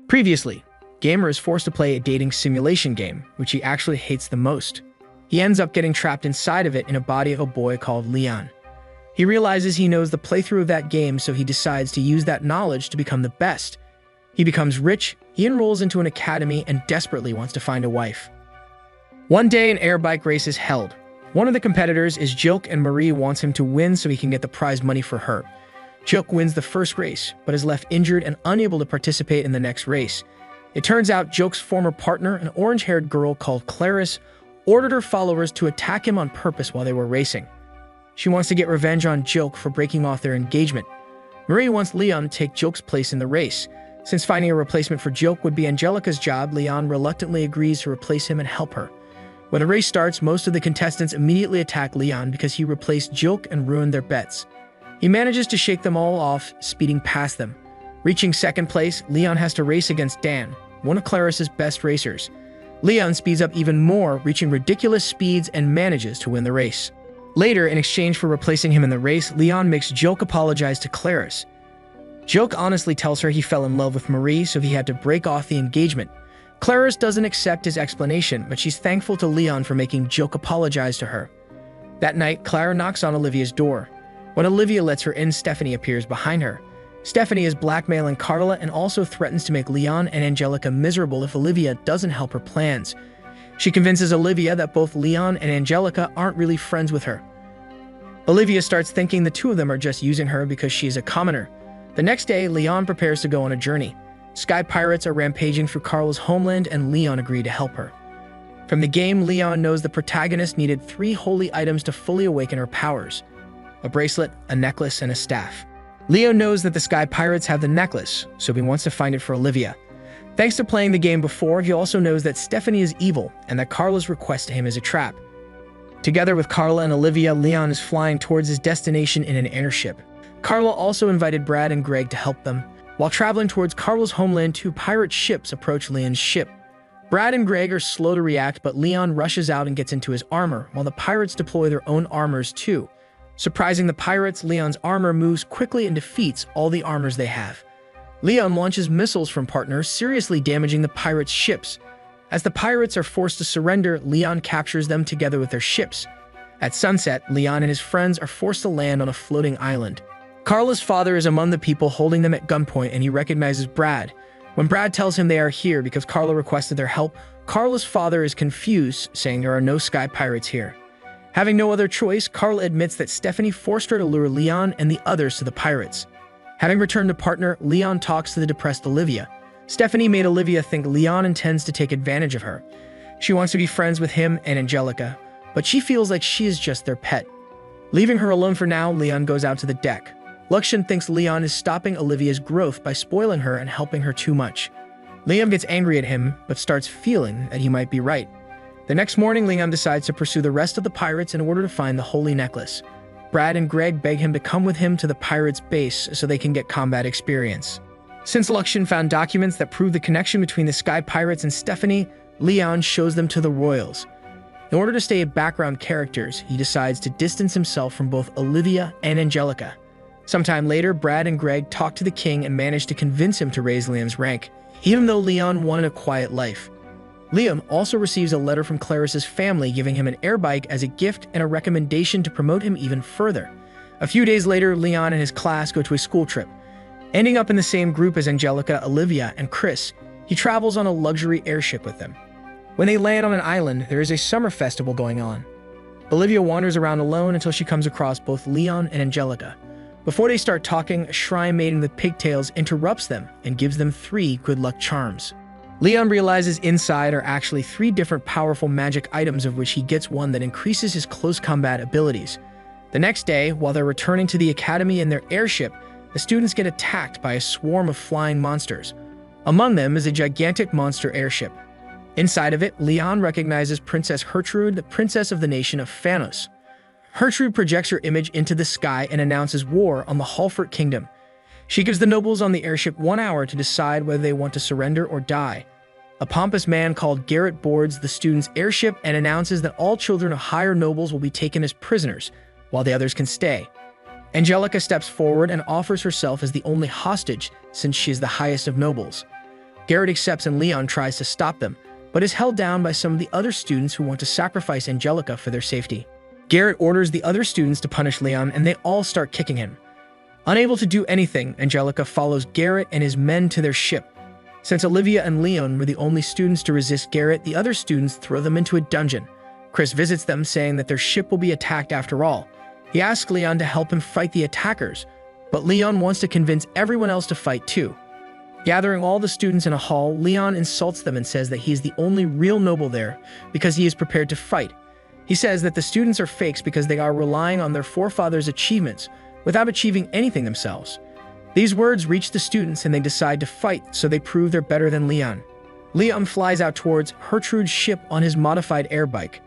Previously, Gamer is forced to play a dating simulation game, which he actually hates the most. He ends up getting trapped inside of it in a body of a boy called Leon. He realizes he knows the playthrough of that game, so he decides to use that knowledge to become the best. He becomes rich, he enrolls into an academy, and desperately wants to find a wife. One day, an air bike race is held. One of the competitors is Joke, and Marie wants him to win so he can get the prize money for her. Joke wins the first race, but is left injured and unable to participate in the next race. It turns out Joke's former partner, an orange-haired girl called Clarice, ordered her followers to attack him on purpose while they were racing. She wants to get revenge on Joke for breaking off their engagement. Marie wants Leon to take Joke's place in the race. Since finding a replacement for Joke would be Angelica's job, Leon reluctantly agrees to replace him and help her. When the race starts, most of the contestants immediately attack Leon because he replaced Joke and ruined their bets. He manages to shake them all off, speeding past them. Reaching second place, Leon has to race against Dan, one of Clarice's best racers. Leon speeds up even more, reaching ridiculous speeds, and manages to win the race. Later, in exchange for replacing him in the race, Leon makes Joke apologize to Clarice. Joke honestly tells her he fell in love with Marie, so he had to break off the engagement. Clarice doesn't accept his explanation, but she's thankful to Leon for making Joke apologize to her. That night, Clara knocks on Olivia's door. When Olivia lets her in, Stephanie appears behind her. Stephanie is blackmailing Carla and also threatens to make Leon and Angelica miserable if Olivia doesn't help her plans. She convinces Olivia that both Leon and Angelica aren't really friends with her. Olivia starts thinking the two of them are just using her because she is a commoner. The next day, Leon prepares to go on a journey. Sky pirates are rampaging through Carla's homeland, and Leon agreed to help her. From the game, Leon knows the protagonist needed 3 holy items to fully awaken her powers: a bracelet, a necklace, and a staff. Leo knows that the Sky Pirates have the necklace, so he wants to find it for Olivia. Thanks to playing the game before, he also knows that Stephanie is evil and that Carla's request to him is a trap. Together with Carla and Olivia, Leon is flying towards his destination in an airship. Carla also invited Brad and Greg to help them. While traveling towards Carla's homeland, 2 pirate ships approach Leon's ship. Brad and Greg are slow to react, but Leon rushes out and gets into his armor, while the pirates deploy their own armors too. Surprising the pirates, Leon's armor moves quickly and defeats all the armors they have. Leon launches missiles from partners, seriously damaging the pirates' ships. As the pirates are forced to surrender, Leon captures them together with their ships. At sunset, Leon and his friends are forced to land on a floating island. Carla's father is among the people holding them at gunpoint, and he recognizes Brad. When Brad tells him they are here because Carla requested their help, Carla's father is confused, saying there are no Sky Pirates here. Having no other choice, Carla admits that Stephanie forced her to lure Leon and the others to the pirates. Having returned to partner, Leon talks to the depressed Olivia. Stephanie made Olivia think Leon intends to take advantage of her. She wants to be friends with him and Angelica, but she feels like she is just their pet. Leaving her alone for now, Leon goes out to the deck. Luxian thinks Leon is stopping Olivia's growth by spoiling her and helping her too much. Leon gets angry at him, but starts feeling that he might be right. The next morning, Leon decides to pursue the rest of the pirates in order to find the holy necklace. Brad and Greg beg him to come with him to the pirates' base so they can get combat experience. Since Luxian found documents that prove the connection between the Sky Pirates and Stephanie, Leon shows them to the royals. In order to stay background characters, he decides to distance himself from both Olivia and Angelica. Sometime later, Brad and Greg talk to the king and manage to convince him to raise Leon's rank, even though Leon wanted a quiet life. Leon also receives a letter from Clarice's family giving him an air bike as a gift and a recommendation to promote him even further. A few days later, Leon and his class go to a school trip. Ending up in the same group as Angelica, Olivia, and Chris, he travels on a luxury airship with them. When they land on an island, there is a summer festival going on. Olivia wanders around alone until she comes across both Leon and Angelica. Before they start talking, a shrine maiden with pigtails interrupts them and gives them 3 good luck charms. Leon realizes inside are actually 3 different powerful magic items, of which he gets one that increases his close combat abilities. The next day, while they're returning to the academy in their airship, the students get attacked by a swarm of flying monsters. Among them is a gigantic monster airship. Inside of it, Leon recognizes Princess Gertrude, the princess of the nation of Phanos. Gertrude projects her image into the sky and announces war on the Halfort Kingdom. She gives the nobles on the airship 1 hour to decide whether they want to surrender or die. A pompous man called Garrett boards the students' airship and announces that all children of higher nobles will be taken as prisoners, while the others can stay. Angelica steps forward and offers herself as the only hostage, since she is the highest of nobles. Garrett accepts and Leon tries to stop them, but is held down by some of the other students who want to sacrifice Angelica for their safety. Garrett orders the other students to punish Leon, and they all start kicking him. Unable to do anything, Angelica follows Garrett and his men to their ship. Since Olivia and Leon were the only students to resist Garrett, the other students throw them into a dungeon. Chris visits them, saying that their ship will be attacked after all. He asks Leon to help him fight the attackers, but Leon wants to convince everyone else to fight too. Gathering all the students in a hall, Leon insults them and says that he is the only real noble there because he is prepared to fight. He says that the students are fakes because they are relying on their forefathers' achievements without achieving anything themselves. These words reach the students and they decide to fight, so they prove they're better than Leon. Leon flies out towards Gertrude's ship on his modified air bike.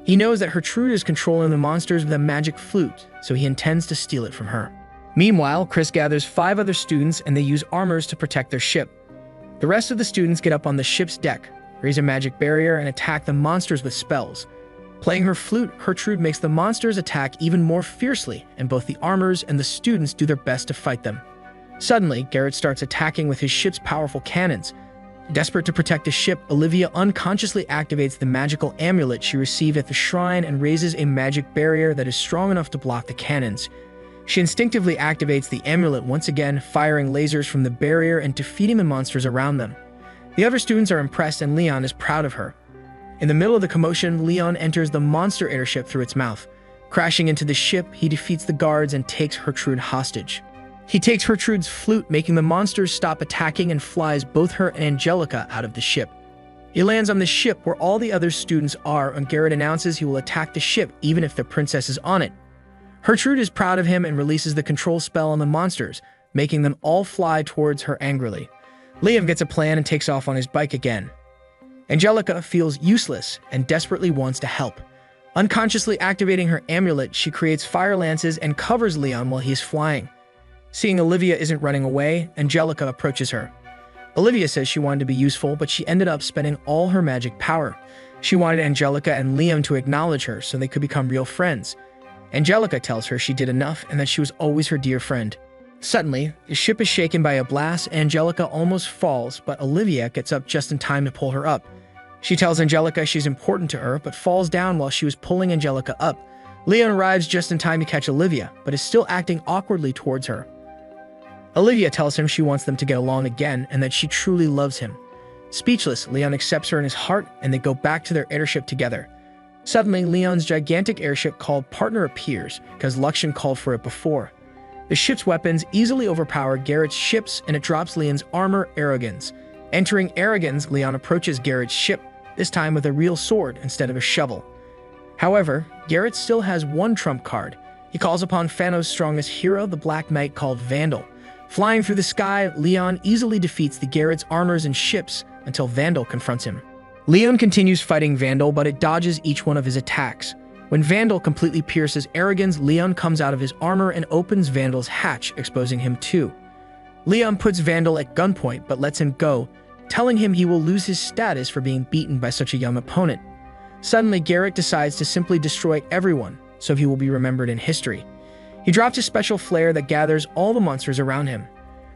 He knows that Gertrude is controlling the monsters with a magic flute, so he intends to steal it from her. Meanwhile, Chris gathers 5 other students and they use armors to protect their ship. The rest of the students get up on the ship's deck, raise a magic barrier, and attack the monsters with spells. Playing her flute, Gertrude makes the monsters attack even more fiercely, and both the armors and the students do their best to fight them. Suddenly, Garrett starts attacking with his ship's powerful cannons. Desperate to protect the ship, Olivia unconsciously activates the magical amulet she received at the shrine and raises a magic barrier that is strong enough to block the cannons. She instinctively activates the amulet once again, firing lasers from the barrier and defeating the monsters around them. The other students are impressed and Leon is proud of her. In the middle of the commotion, Leon enters the monster airship through its mouth. Crashing into the ship, he defeats the guards and takes Gertrude hostage. He takes Gertrude's flute, making the monsters stop attacking, and flies both her and Angelica out of the ship. He lands on the ship where all the other students are, and Garrett announces he will attack the ship even if the princess is on it. Gertrude is proud of him and releases the control spell on the monsters, making them all fly towards her angrily. Liam gets a plan and takes off on his bike again. Angelica feels useless and desperately wants to help. Unconsciously activating her amulet, she creates fire lances and covers Leon while he is flying. Seeing Olivia isn't running away, Angelica approaches her. Olivia says she wanted to be useful, but she ended up spending all her magic power. She wanted Angelica and Liam to acknowledge her so they could become real friends. Angelica tells her she did enough and that she was always her dear friend. Suddenly, the ship is shaken by a blast. Angelica almost falls, but Olivia gets up just in time to pull her up. She tells Angelica she's important to her, but falls down while she was pulling Angelica up. Leon arrives just in time to catch Olivia, but is still acting awkwardly towards her. Olivia tells him she wants them to get along again and that she truly loves him. Speechless, Leon accepts her in his heart and they go back to their airship together. Suddenly, Leon's gigantic airship called Partner appears because Luxian called for it before. The ship's weapons easily overpower Garrett's ships and it drops Leon's armor, Arrogans. Entering Arrogans, Leon approaches Garrett's ship, this time with a real sword instead of a shovel. However, Garrett still has one trump card. He calls upon Fano's strongest hero, the Black Knight called Vandal. Flying through the sky, Leon easily defeats the Garrett's armors and ships until Vandal confronts him. Leon continues fighting Vandal, but it dodges each one of his attacks. When Vandal completely pierces Arrogans, Leon comes out of his armor and opens Vandal's hatch, exposing him too. Leon puts Vandal at gunpoint but lets him go, telling him he will lose his status for being beaten by such a young opponent. Suddenly, Garrett decides to simply destroy everyone, so he will be remembered in history. He drops a special flare that gathers all the monsters around him.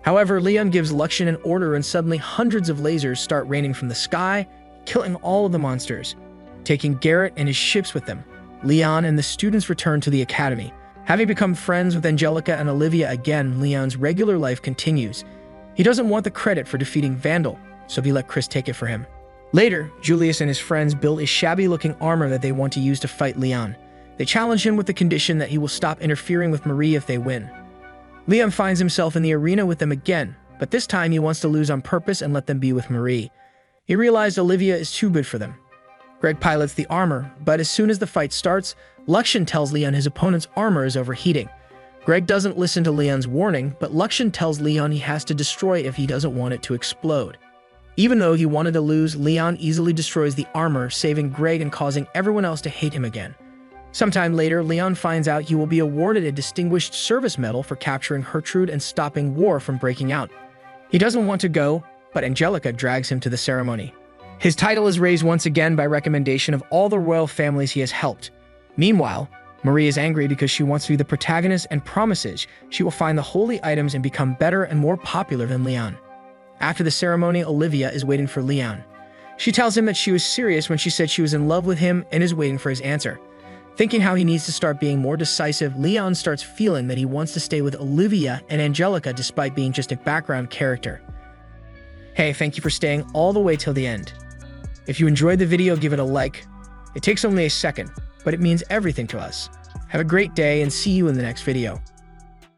However, Leon gives Luxian an order and suddenly hundreds of lasers start raining from the sky, killing all of the monsters. Taking Garrett and his ships with them, Leon and the students return to the academy. Having become friends with Angelica and Olivia again, Leon's regular life continues. He doesn't want the credit for defeating Vandal, so he let Chris take it for him. Later, Julius and his friends build a shabby-looking armor that they want to use to fight Leon. They challenge him with the condition that he will stop interfering with Marie if they win. Leon finds himself in the arena with them again, but this time he wants to lose on purpose and let them be with Marie. He realized Olivia is too good for them. Greg pilots the armor, but as soon as the fight starts, Luxian tells Leon his opponent's armor is overheating. Greg doesn't listen to Leon's warning, but Luxian tells Leon he has to destroy it if he doesn't want it to explode. Even though he wanted to lose, Leon easily destroys the armor, saving Greg and causing everyone else to hate him again. Sometime later, Leon finds out he will be awarded a Distinguished Service Medal for capturing Gertrude and stopping war from breaking out. He doesn't want to go, but Angelica drags him to the ceremony. His title is raised once again by recommendation of all the royal families he has helped. Meanwhile, Marie is angry because she wants to be the protagonist and promises she will find the holy items and become better and more popular than Leon. After the ceremony, Olivia is waiting for Leon. She tells him that she was serious when she said she was in love with him and is waiting for his answer. Thinking how he needs to start being more decisive, Leon starts feeling that he wants to stay with Olivia and Angelica despite being just a background character. Hey, thank you for staying all the way till the end. If you enjoyed the video, give it a like. It takes only a second, but it means everything to us. Have a great day and see you in the next video.